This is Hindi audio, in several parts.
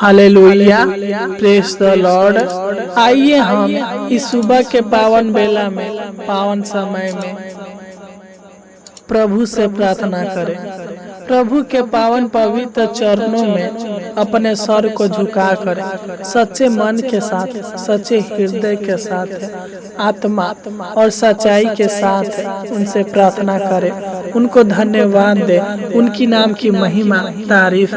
Hallelujah, praise the Lord. आइए हम इस सुबह के पावन बेला में, पावन समय में प्रभु से प्रार्थना करें। प्रभु के पावन पवित्र चरणों में अपने सर को झुका कर सच्चे मन के साथ, सच्चे हृदय के साथ, आत्मा और सच्चाई के साथ उनसे प्रार्थना करें। उनको धन्यवाद दे, उनकी नाम की महिमा, तारीफ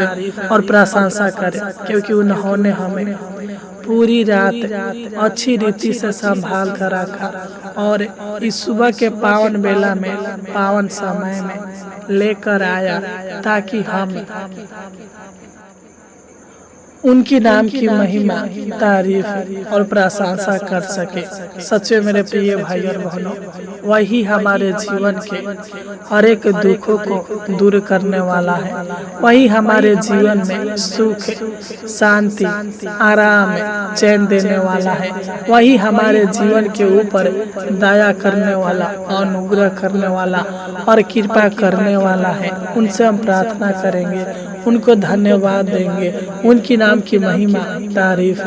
और प्रशंसा करें, क्योंकि उन्होंने हमें पूरी रात अच्छी रीति से संभाल कर रखा और इस सुबह के पावन बेला में, पावन समय में लेकर आया ताकि हम उनकी नाम की महिमा, तारीफ और प्रशंसा कर सके। सच्चे मेरे प्रिय भाई और बहनों, वही हमारे जीवन के हर एक दुखों को दूर करने वाला है। वही हमारे जीवन में सुख, शांति, आराम, चैन देने वाला है। वही हमारे जीवन के ऊपर दया करने वाला, अनुग्रह करने वाला और कृपा करने वाला है। उनसे हम प्रार्थना करेंगे, उनको धन्यवाद देंगे, उनकी नाम की महिमा, तारीफ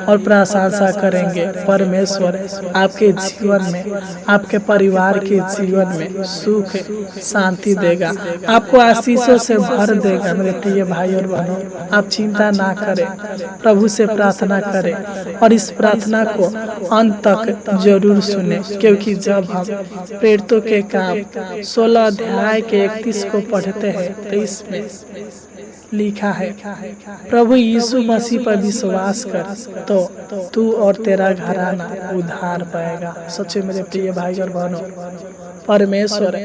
और प्रशंसा करेंगे। परमेश्वर आपके जीवन में, आपके परिवार के जीवन में सुख, शांति देगा, आपको आशीषों से भर देगा। मेरे प्रिय भाई और बहनों, आप चिंता ना करें, प्रभु से प्रार्थना करें और इस प्रार्थना को अंत तक जरूर सुने, क्योंकि जब हम प्रेरितों के काम 16 अध्याय के 31 को पढ़ते हैं तो इसमें लिखा है, प्रभु यीशु मसीह पर विश्वास कर तो तू और तेरा घराना उद्धार पाएगा। सच्चे मेरे प्रिय भाई और बहनों, परमेश्वर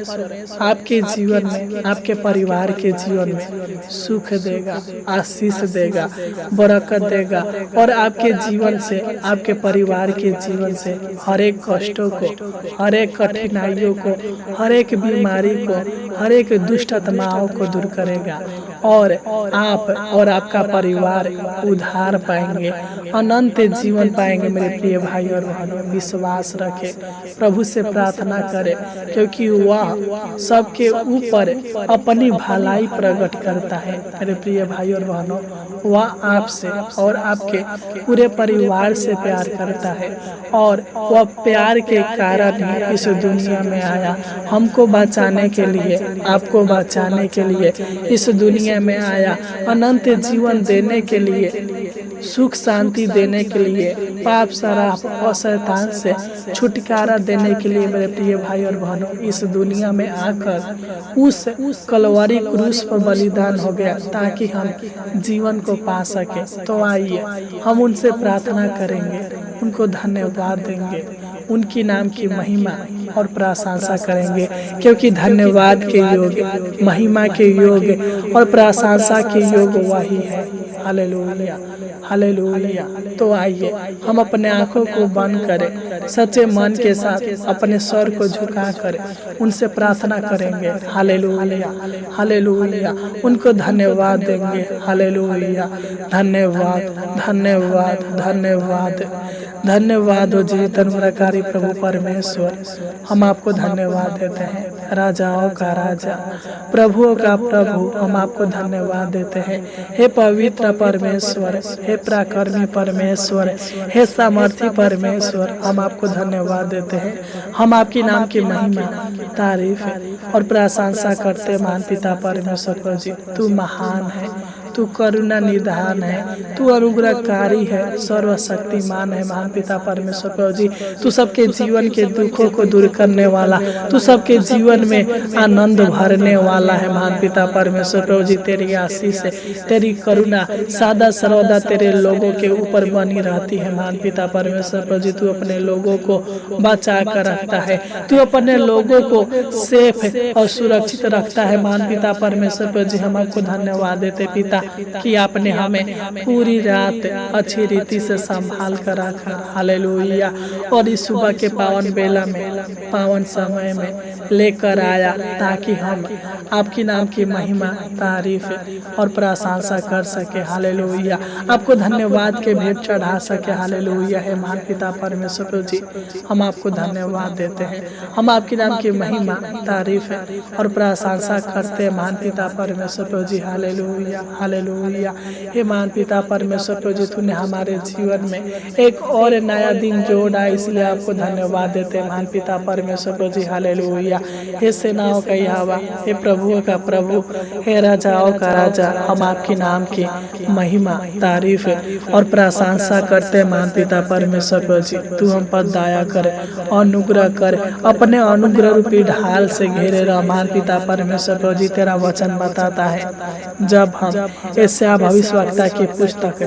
आपके जीवन में, आपके परिवार के जीवन में सुख देगा, आशीष देगा, बरकत देगा और आपके जीवन से, आपके परिवार के जीवन से हर एक कष्टों को, हर एक कठिनाइयों को, हर एक बीमारी को, हर एक दुष्ट आत्माओं को दूर करेगा और आप और आपका परिवार उद्धार पाएंगे, अनंत जीवन पाएंगे। मेरे प्रिय भाई और बहनों, विश्वास रखें, प्रभु से प्रार्थना करें, क्योंकि वह सबके ऊपर अपनी भलाई प्रकट करता है। मेरे प्रिय भाई और बहनों, वह आपसे और आपके पूरे परिवार से प्यार करता है और वह प्यार के कारण ही इस दुनिया में आया, हमको बचाने के लिए, आपको बचाने के लिए इस दुनिया में आया, अनंत जीवन देने के लिए, सुख शांति देने के लिए, पाप शराब और शैतान से छुटकारा देने के लिए मेरे प्रिय भाई और बहनों इस दुनिया में आकर उस कलवरी क्रूस पर बलिदान हो गया ताकि हम जीवन को पा सके। तो आइए हम उनसे प्रार्थना करेंगे, उनको धन्यवाद देंगे, उनकी नाम की महिमा और प्रशंसा करेंगे, क्योंकि धन्यवाद के योग, महिमा के योग और प्रशंसा के योग वही है। Hallelujah, hallelujah. तो आइए हम अपने आंखों को बंद करें, सच्चे मन के साथ अपने सर को झुका कर उनसे प्रार्थना करेंगे। Hallelujah, hallelujah. उनको धन्यवाद देंगे। हालेलुया, धन्यवाद, धन्यवाद, धन्यवाद, धन्यवाद हो जीवन प्रकारी प्रभु परमेश्वर। हम आपको धन्यवाद देते हैं, राजाओं का राजा, प्रभुओं का प्रभु। हम आपको धन्यवाद देते हैं, हे पवित्र परमेश्वर, हे पराक्रमी परमेश्वर, हे सामर्थी परमेश्वर। हम आपको धन्यवाद देते हैं। हम आपकी नाम की महिमा, तारीफ और प्रशंसा करते महान पिता परमेश्वर प्रभु जी। तू महान है, तू करुणा निधान है, तू अनुग्रहकारी है, सर्वशक्तिमान है महान पिता परमेश्वर प्रभु जी। तू सबके जीवन के दुखों को दूर करने वाला, तू सबके जीवन में आनंद भरने वाला है महान पिता परमेश्वर प्रभु जी। तेरी आशीष है, तेरी करुणा सदा सर्वदा तेरे लोगों के ऊपर बनी रहती है महान पिता परमेश्वर प्रभु जी। तू अपने लोगों को बचा कर रखता है, तू अपने लोगों को सेफ और सुरक्षित रखता है महान पिता परमेश्वर प्रभु जी। हम आपको धन्यवाद देते पिता कि आपने हमें पूरी रात अच्छी रीति से संभाल कर रखा। हालेलुया। और इस सुबह के पावन बेला में, पावन समय में लेकर आया ताकि हम आपकी नाम की महिमा, तारीफ और प्रशंसा कर सके। हालेलुया। आपको धन्यवाद के भेंट चढ़ा सके। हालेलुया। है महान पिता परमेश्वर प्रभु जी, हम आपको धन्यवाद देते हैं। हम आपकी नाम की महिमा, तारीफ और प्रशंसा करते हैं महान पिता परमेश्वर प्रभु जी। हालेलुया। हालेलुया। हे महान पिता परमेश्वर प्रभु जी, तूने हमारे जीवन में एक और नया दिन जोड़ा, इसलिए आपको धन्यवाद देते हैं महान पिता परमेश्वर प्रभु जी। हालेलुया। हे सेनाओं का यहोवा, हे प्रभुओं का प्रभु, हे राजाओं का राजा, हम आपके नाम की महिमा, तारीफ और प्रशंसा करते हैं महान पिता परमेश्वर प्रभु जी। तू हम पर दया कर, अनुग्रह कर, अपने अनुग्रह रूपी ढाल से घेरे रह महान पिता परमेश्वर प्रभु जी। तेरा वचन बताता है, जब हम यशायाह भविष्यवक्ता की पुस्तक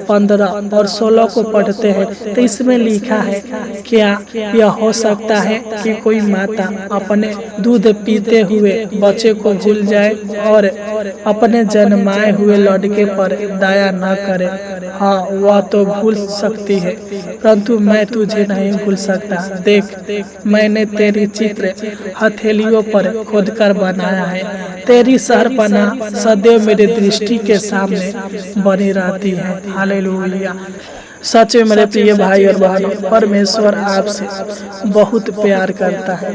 15 और 16 को पढ़ते हैं तो इसमें लिखा है, क्या यह हो सकता है कि कोई माता अपने दूध पीते हुए बच्चे को भूल जाए और अपने जन्माए हुए लड़के पर दया न करे? हाँ, वह तो भूल सकती है, परंतु मैं तुझे नहीं भूल सकता। देख, मैंने तेरी चित्र हथेलियों पर खोदकर बनाया है, तेरी शहरपनाह सदैव मेरी दृष्टि के सामने बनी रहती है। हालेलुया। सच में मेरे प्रिय भाई और बहनों, परमेश्वर आपसे बहुत प्यार करता है,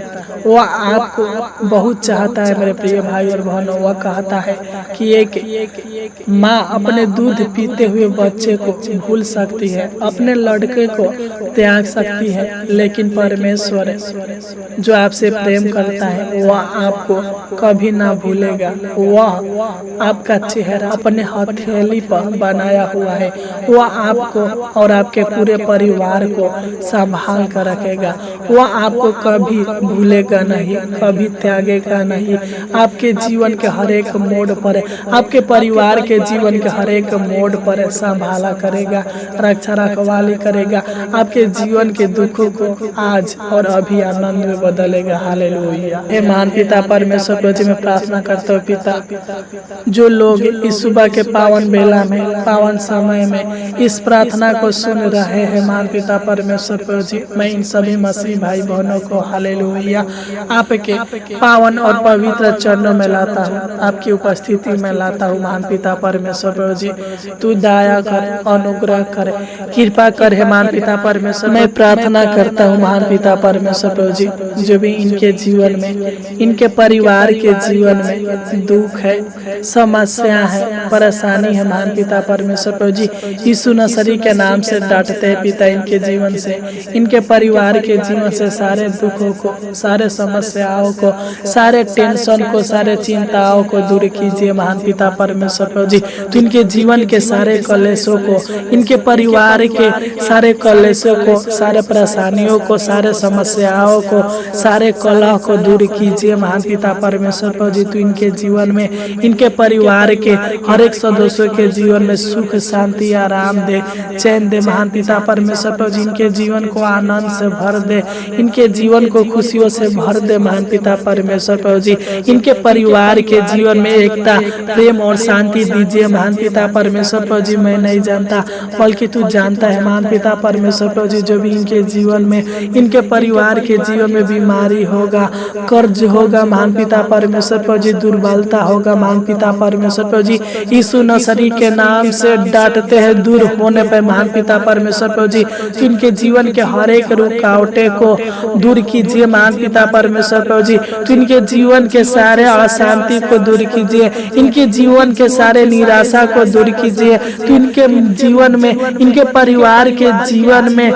वह आपको बहुत चाहता है मेरे प्रिय भाई और बहनों। वह कहता है कि एक माँ अपने दूध पीते हुए बच्चे को भूल सकती है, अपने लड़के को त्याग सकती है, लेकिन परमेश्वर जो आपसे प्रेम करता है वह आपको कभी ना भूलेगा। वह आपका चेहरा अपने हथेली पर बनाया हुआ है, वह आपको और आपके पूरे परिवार को संभाल कर रखेगा। वह आपको कभी भूलेगा नहीं, कभी त्यागेगा नहीं। आपके जीवन के हर एक मोड़ पर, आपके परिवार के जीवन के हर एक मोड़ पर संभाला करेगा, रक्षा रखवाली करेगा। आपके जीवन के दुखों को आज और अभी आनंद में बदलेगा। हालेलुया। हे महान पिता परमेश्वर प्रभु जी, मैं प्रार्थना करता हूँ पिता, जो लोग इस सुबह के पावन बेला में, पावन समय में इस प्रार्थना को सुन रहे हैं महान पिता परमेश्वर प्रभु जी, मैं इन सभी मसीह भाई बहनों को हालेलुया आपके पावन और पवित्र चरणों में लाता हूँ, आपकी उपस्थिति में लाता हूँ महान पिता परमेश्वर प्रभु जी। तू दया कर, अनुग्रह कर, कृपा कर हे महान पिता परमेश्वर। मैं प्रार्थना करता हूँ महान पिता परमेश्वर प्रभु जी, जो भी इनके जीवन में, इनके परिवार के जीवन में दुख है, समस्या है, परेशानी है महान पिता परमेश्वर प्रभु जी, यीशु नसरी के नाम से डांटते हैं पिता। इनके जीवन से, इनके परिवार के जीवन से सारे दुखों को, सारे समस्याओं को, सारे टेंशन को, सारे चिंताओं को दूर कीजिए महान पिता परमेश्वर प्रभु जी। तो इनके जीवन के सारे कलेशों को, इनके परिवार के सारे कलेशों को, सारे परेशानियों को, सारे समस्याओं को, सारे कलह को दूर कीजिए महान पिता परमेश्वर प्रभु जी। तो इनके जीवन में, इनके परिवार के हर एक सदस्यों के जीवन में सुख, शांति, आराम दे, चैन दे महान पिता परमेश्वर प्रभु जी। इनके जीवन को आनंद से भर दे, इनके जीवन को खुशियों से भर दे महान पिता परमेश्वर प्रभु जी। इनके परिवार के जीवन में एकता, प्रेम और शांति दीजिए महान पिता परमेश्वर प्रभु जी। मैं नहीं जानता, बल्कि तू जानता है महान पिता परमेश्वर प्रभु जी। जो भी इनके जीवन में, इनके परिवार के जीवन में बीमारी होगा, कर्ज होगा महान पिता परमेश्वर प्रभु जी, दुर्बलता होगा महान पिता परमेश्वर प्रभु जी, यीशु नसरी के नाम से डांटते हैं, दूर होने पर महान पिता परमेश्वर प्रभु जी। इनके जीवन के हर एक रुकावटें को दूर कीजिए महान पिता परमेश्वर प्रभु जी। तो इनके जीवन के सारे अशांति को दूर कीजिए, इनके जीवन के सारे निराशा को दूर कीजिए। तो इनके जीवन में, इनके परिवार के जीवन में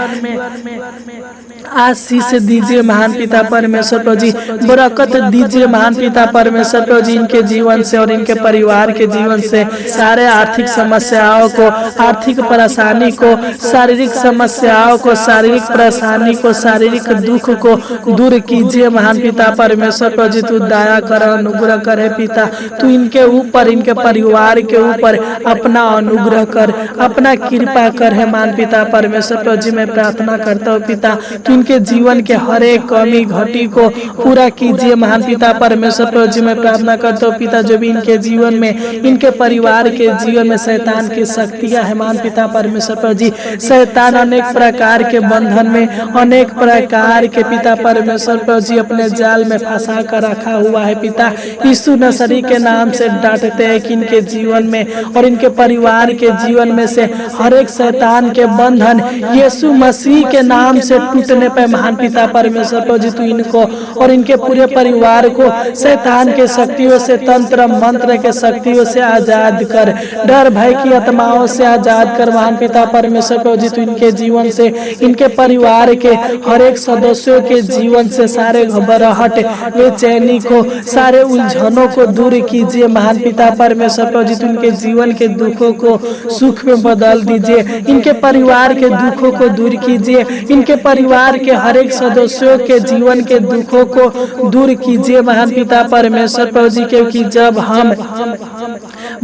आशीष दीजिए महान पिता परमेश्वर प्रभु जी, बरकत दीजिए महान पिता परमेश्वर प्रभु जी। इनके जीवन से और इनके परिवार के जीवन से सारे आर्थिक समस्याओं को, आर्थिक परेशानी को, शारीरिक समस्याओं को, शारीरिक परेशानी को, शारीरिक दुख को दूर कीजिए महान पिता परमेश्वर प्रभु जी। तू दया कर, अनुग्रह करे पिता। तू इनके ऊपर, इनके परिवार के ऊपर अपना अनुग्रह कर, अपना कृपा कर है महान पिता परमेश्वर प्रभु जी। मैं प्रार्थना करता हूँ पिता, तू इनके जीवन के हर एक कमी घटी को पूरा कीजिए महान पिता परमेश्वर प्रभु जी। मैं प्रार्थना करता हूँ पिता, जो भी इनके जीवन में, इनके परिवार के जीवन में शैतान की शक्तियां है महान पिता परमेश्वर प्रभु जी। शैतान अनेक प्रकार के बंधन में, अनेक प्रकार के पिता परमेश्वर प्रभु जी अपने जाल में फंसा कर रखा हुआ है पिता। यीशु नसरी के नाम से डांटते हैं कि इनके जीवन में और इनके परिवार के जीवन में से हर एक शैतान के बंधन यीशु मसीह के नाम से टूटने पे महान पिता परमेश्वर प्रभु जी तू इनको और इनके पूरे परिवार को शैतान के शक्तियों से, तंत्र मंत्र के शक्तियों से आजाद कर, डर भय की आत्माओं से आजाद कर महान पिता परमेश्वर प्रभु जी तू इनके जीवन से, इनके परिवार के हर एक सदस्यों के जीवन से सारे घबराहट, बेचैनी को, सारे उलझनों को दूर कीजिए महान पिता परमेश्वर प्रभु जी तू इनके जीवन के दुखों को सुख में बदल दीजिए, इनके परिवार के दुखों को दूर कीजिए, इनके परिवार के हर एक सदस्यों के जीवन के दुखों को दूर कीजिए महान पिता परमेश्वर प्रभु जी। क्योंकि जब हम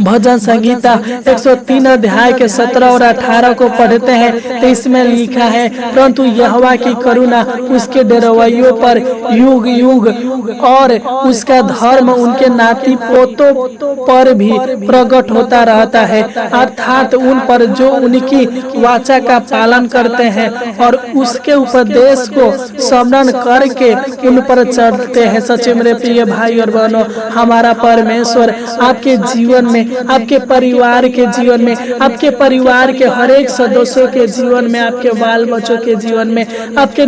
भजन संगीता 103 अध्याय के 17 और 18 को पढ़ते हैं तो इसमें लिखा है, परंतु यहोवा की करुणा उसके डरवैयों पर युग युग और उसका धर्म उनके नाती पोतों पर भी प्रकट होता रहता है, अर्थात उन पर जो उनकी वाचा का पालन करते हैं और उसके उपदेश को स्मरण करके उन पर चढ़ते हैं। सच्चे मेरे प्रिय भाई और बहनों, हमारा परमेश्वर आपके जीवन में, आपके परिवार के जीवन में, आपके परिवार के हर एक सदस्यों के जीवन में, आपके बाल बच्चों के जीवन में, आपके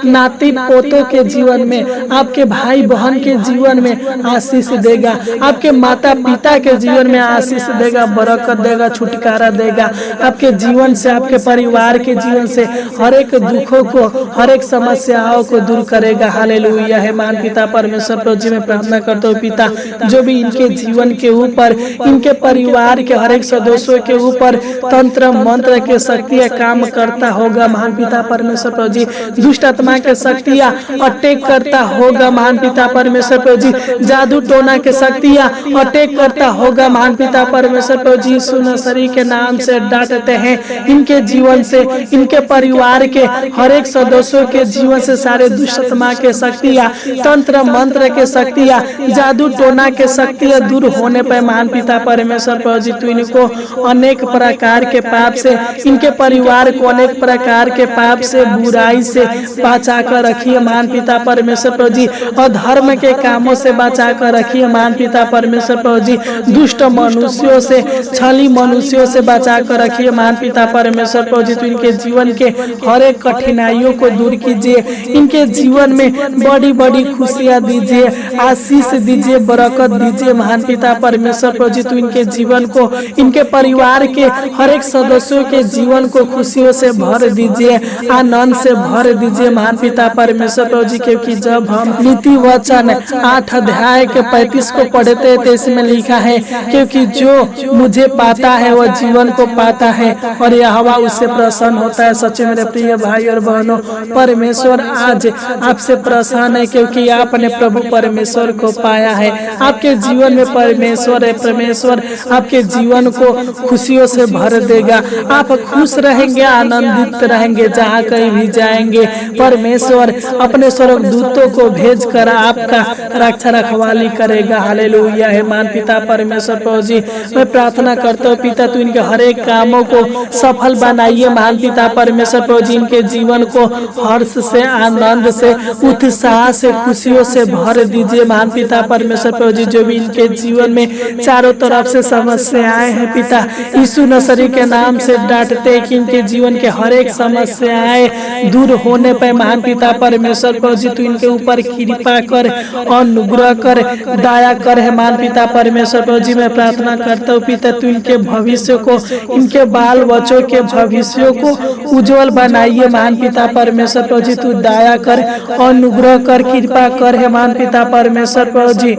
नाती पोतों के जीवन में, आपके भाई बहन के जीवन में आशीष देगा, आपके माता पिता के जीवन में आशीष देगा, बरकत देगा, छुटकारा देगा। आपके जीवन से, आपके परिवार के जीवन से हर एक दुखों को, हर एक समस्याओं को दूर करेगा। हालेलुया है। मान पिता परमेश्वर प्रभु जी में प्रार्थना करते हो पिता, जो भी इनके जीवन के ऊपर, इनके परिवार के हर एक सदस्यों के ऊपर तंत्र मंत्र के शक्तियां काम करता होगा महान पिता परमेश्वर प्रभु जी, दुष्ट आत्मा के शक्तियां अटैक करता होगा महान पिता परमेश्वर प्रभु जी, जादू टोना के शक्तियां अटैक करता होगा महान पिता परमेश्वर प्रभु जी। यीशु नसरी के नाम से डांटते हैं इनके जीवन से, इनके परिवार के हर एक सदस्यों के जीवन से सारे दुष्ट आत्मा के शक्तियां, तंत्र मंत्र के शक्तियां, जादू टोना के शक्तियां दूर होने पर महान पिता परमेश्वर प्रभु जी तू इनको अनेक प्रकार के पाप से, इनके परिवार को अनेक प्रकार के पाप से, बुराई से बचा कर रखिए महान पिता परमेश्वर प्रभु जी, और धर्म के कामों से बचा कर रखिए महान पिता परमेश्वर प्रभु जी, दुष्ट मनुष्यों से, छली मनुष्यों से बचा कर रखिए महान पिता परमेश्वर प्रभु जी। तो इनके जीवन के हर एक कठिनाइयों को दूर कीजिए, इनके जीवन में बड़ी बड़ी खुशियां दीजिए, आशीष दीजिए, बरकत दीजिए महान पिता परमेश्वर प्रभु जी। तो इनके जीवन को, इनके परिवार के हर एक सदस्यों के जीवन को खुशियों से भर दीजिए, आनंद से भर दीजिए महान पिता परमेश्वर प्रभु जी। क्योंकि जब हम नीति वचन 8 अध्याय के 35 को पढ़ते हैं तो इसमें लिखा है, क्योंकि जो मुझे पाता है वह जीवन को पाता है और यहोवा उससे प्रसन्न होता है। सच्चे मेरे प्रिय भाई और बहनों, परमेश्वर आज आपसे प्रसन्न है क्योंकि आपने प्रभु परमेश्वर को पाया है। आपके जीवन में परमेश्वर है, परमेश्वर आपके जीवन को खुशियों से भर देगा। आप खुश रहेंगे, आनंदित रहेंगे, जहाँ कहीं भी जाएंगे परमेश्वर अपने स्वर्गदूतों को भेजकर आपका रक्षा रखवाली करेगा। हालेलुया है। मान पिता परमेश्वर प्रभु जी, मैं प्रार्थना करता हूँ पिता तू इनके हर एक कामों को सफल बनाइए महान पिता परमेश्वर प्रभु जी। इनके जीवन को हर्ष से, आनंद से, उत्साह से, खुशियों से भर दीजिए महान पिता परमेश्वर प्रभु जी। जो भी इनके जीवन में चारों तरफ से समस्याएं हैं पिता, यीशु नसरी के नाम से डांटते हैं कि इनके जीवन के हर एक समस्याएं दूर होने पर महान पिता परमेश्वर प्रभु जी तू इनके ऊपर कृपा कर, अनुग्रह कर, दया कर है महान पिता परमेश्वर प्रभु जी। मैं प्रार्थना करता हूँ पिता तू इनके भविष्य को, इनके बाल बच्चों के भविष्य को उज्जवल बनाइए महान पिता परमेश्वर प्रभु जी। तू दया कर, अनुग्रह कर, कृपा कर है महान पिता परमेश्वर प्रभु जी।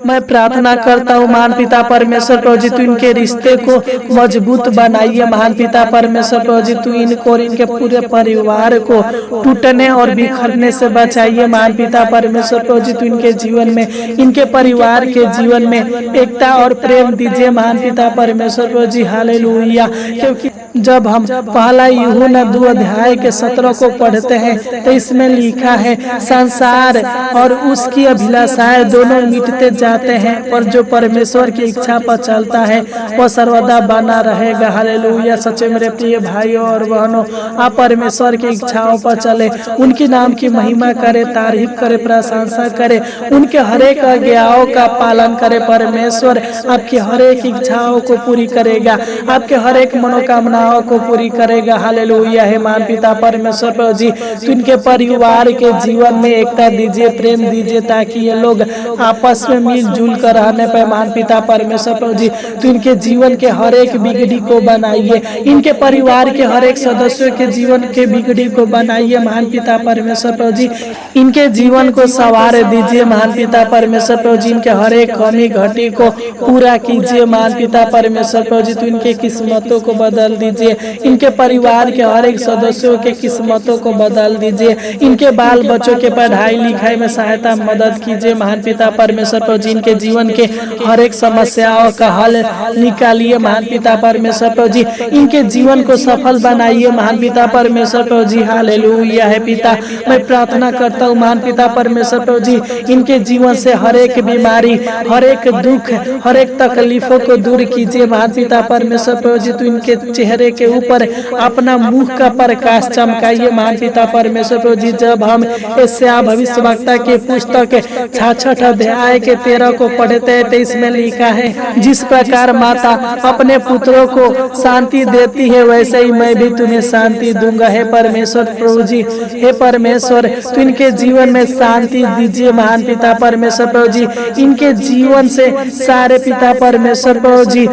मैं प्रार्थना करता हूँ महान पिता परमेश्वर प्रभु जी तू इनके रिश्ते को मजबूत बनाइए महान पिता परमेश्वर प्रभु जी। तू इनको और इनके पूरे परिवार को टूटने और बिखरने से बचाइए महान पिता परमेश्वर प्रभु जी। तू इनके जीवन में, इनके परिवार के जीवन में एकता और प्रेम दीजिए महान पिता परमेश्वर प्रभु जी। हालेलुया। क्योंकि जब हम पहला यूहन्ना 2 अध्याय के 17 को पढ़ते हैं तो इसमें लिखा है, संसार और उसकी अभिलाषाएं दोनों मिटते जाते हैं और जो परमेश्वर की इच्छा पर चलता है वह सर्वदा बना रहेगा। हालेलुया। सच्चे मेरे प्रिय भाइयों और बहनों, आप परमेश्वर की इच्छाओं पर चले, उनके नाम की महिमा करे, तारीफ करे, प्रशंसा करे, उनके हर एक आज्ञाओं का पालन करे। परमेश्वर आपकी हर एक इच्छाओं को पूरी करेगा, आपके हर एक मनोकामना इच्छाओं को पूरी करेगा। हालेलुया हे महान पिता परमेश्वर प्रभु जी, तो इनके परिवार के जीवन में एकता दीजिए, प्रेम दीजिए, ताकि ये लोग आपस में मिलजुल कर रहने पाए। महान पिता परमेश्वर प्रभु जी, तो इनके जीवन के हर एक बिगड़ी को बनाइए, इनके परिवार के हर एक सदस्यों के जीवन के बिगड़ी को बनाइए। महान पिता परमेश्वर प्रभु जी, इनके जीवन को संवार दीजिए। महान पिता परमेश्वर प्रभु जी, इनके हर एक कमी घटी को पूरा कीजिए। महान पिता परमेश्वर प्रभु जी, तो इनके किस्मतों को बदल दीजिए, इनके परिवार के हर एक सदस्यों के किस्मतों को बदल दीजिए, इनके बाल बच्चों के पढ़ाई लिखाई में सहायता मदद कीजिए। महान पिता परमेश्वर प्रभु जी, इनके जीवन के हर एक समस्याओं का हल निकालिए। महान पिता परमेश्वर प्रभु जी, इनके जीवन को सफल बनाइए। महान पिता परमेश्वर प्रभु जी, हालेलुया है पिता। मैं प्रार्थना करता हूँ महान पिता परमेश्वर प्रभु जी, इनके जीवन से हर एक बीमारी, हर एक दुख, हर एक तकलीफों को दूर कीजिए। महान पिता परमेश्वर प्रभु जी, तो इनके चेहरे के ऊपर अपना मुख का प्रकाश चमकाइए। महान पिता परमेश्वर प्रभु जी, जब हम यशायाह भविष्यवक्ता के पुस्तक 66 अध्याय के 13 को पढ़ते हैं, तो इसमें लिखा है, जिस प्रकार माता अपने पुत्रों को शांति देती है, वैसे ही मैं भी तुम्हें शांति दूंगा। हे परमेश्वर प्रभु जी, हे परमेश्वर, तो इनके जीवन में शांति दीजिए। महान पिता परमेश्वर प्रभु जी, इनके जीवन से सारे पिता परमेश्वर प्रभु जी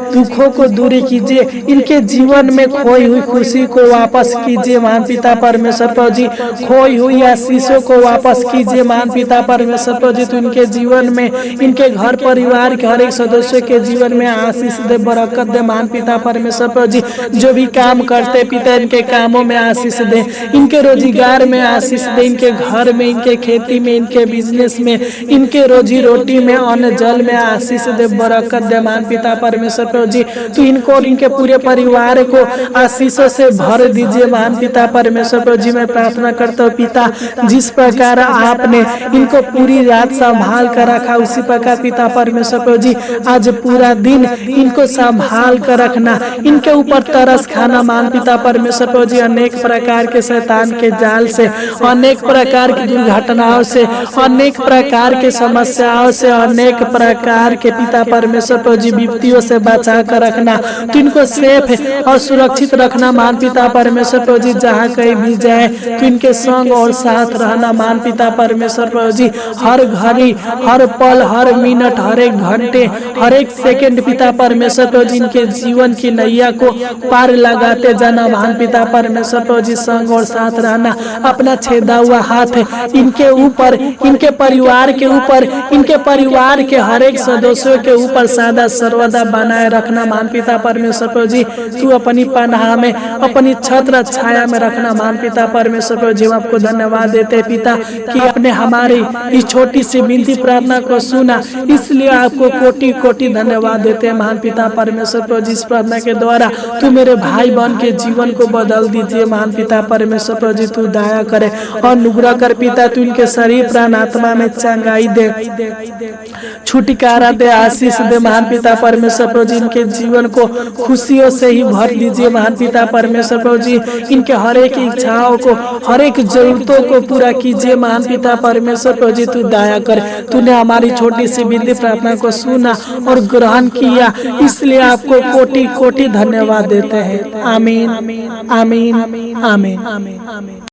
दुखों को दूरी कीजिए, इनके जीवन में खोई हुई खुशी को वापस कीजिए। महान पिता परमेश्वर प्रभु जी, खोई हुई आशीषों को वापस कीजिए। महान पिता परमेश्वर प्रभु जी, तो इनके जीवन में, इनके घर परिवार के हर एक सदस्य के जीवन में आशीष दे, बरकत दे। महान पिता परमेश्वर प्रभु जी, जो भी काम करते पिता, इनके कामों में आशीष दे, इनके रोजगार में आशीष दे, इनके घर में, इनके खेती में, इनके बिजनेस में, इनके रोजी रोटी में, अन्न जल में आशीष दे, बरकत दे। महान पिता परमेश्वर प्रभु जी, तो इनको और इनके पूरे परिवार को आशीषों से भर दीजिए। महान पिता परमेश्वर प्रभु जी, मैं प्रार्थना करता हूँ पिता, जिस प्रकार आपने इनको पूरी रात संभाल कर रखा, उसी प्रकार पिता परमेश्वर प्रभु जी, आज पूरा दिन इनको संभाल कर रखना, इनके ऊपर तरस खाना। महान पिता परमेश्वर प्रभु जी, अनेक प्रकार के शैतान के जाल से, अनेक प्रकार की दुर्घटनाओं से, अनेक प्रकार के समस्याओं से, अनेक प्रकार के पिता परमेश्वर प्रभु जी विपत्तियों से बचा कर रखना, तो इनको सेफ और सुरक्षित रखना। महान पिता परमेश्वर प्रभु जी, जहाँ कहीं भी जाए तो इनके संग और साथ रहना। महान पिता परमेश्वर प्रभु जी, हर घड़ी, हर पल, हर मिनट, हर एक घंटे, हर एक सेकंड पिता परमेश्वर प्रभु जी, इनके जीवन की नैया को पार लगाते जाना। महान पिता परमेश्वर प्रभु जी, संग और साथ रहना, अपना छेदा हुआ हाथ इनके ऊपर, इनके परिवार के ऊपर, इनके परिवार के हर एक सदस्यों के ऊपर सदा सर्वदा बनाए रखना। महान पिता परमेश्वर प्रभु जी, तू अपनी पनाह में, अपनी छत्र छाया में रखना। महान पिता परमेश्वर प्रभु जी, हम आपको धन्यवाद देते पिता कि आपने हमारी इस छोटी सी विनती प्रार्थना को सुना, इसलिए आपको कोटि कोटि धन्यवाद देते हैं। महान पिता परमेश्वर प्रभु जी, इस प्रार्थना के द्वारा तू मेरे भाई बहन के जीवन को बदल दीजिए। महान पिता परमेश्वर प्रभु जी, तू दया करे और अनुग्रह कर पिता, तू इनके शरीर प्राण आत्मा में चंगाई दे, छुटकारा दे, आशीष दे। महान पिता परमेश्वर प्रभु जी, इनके जीवन को खुशियों से ही भर दीजिए। महान पिता परमेश्वर प्रभु जी, इनके हर एक इच्छाओं को, हर एक जरूरतों को पूरा कीजिए। महान पिता परमेश्वर प्रभु जी, तू दया कर, तूने हमारी छोटी सी विनती प्रार्थना को सुना और ग्रहण किया, इसलिए आपको कोटि कोटि धन्यवाद देते हैं। आमीन, आमीन, आमीन।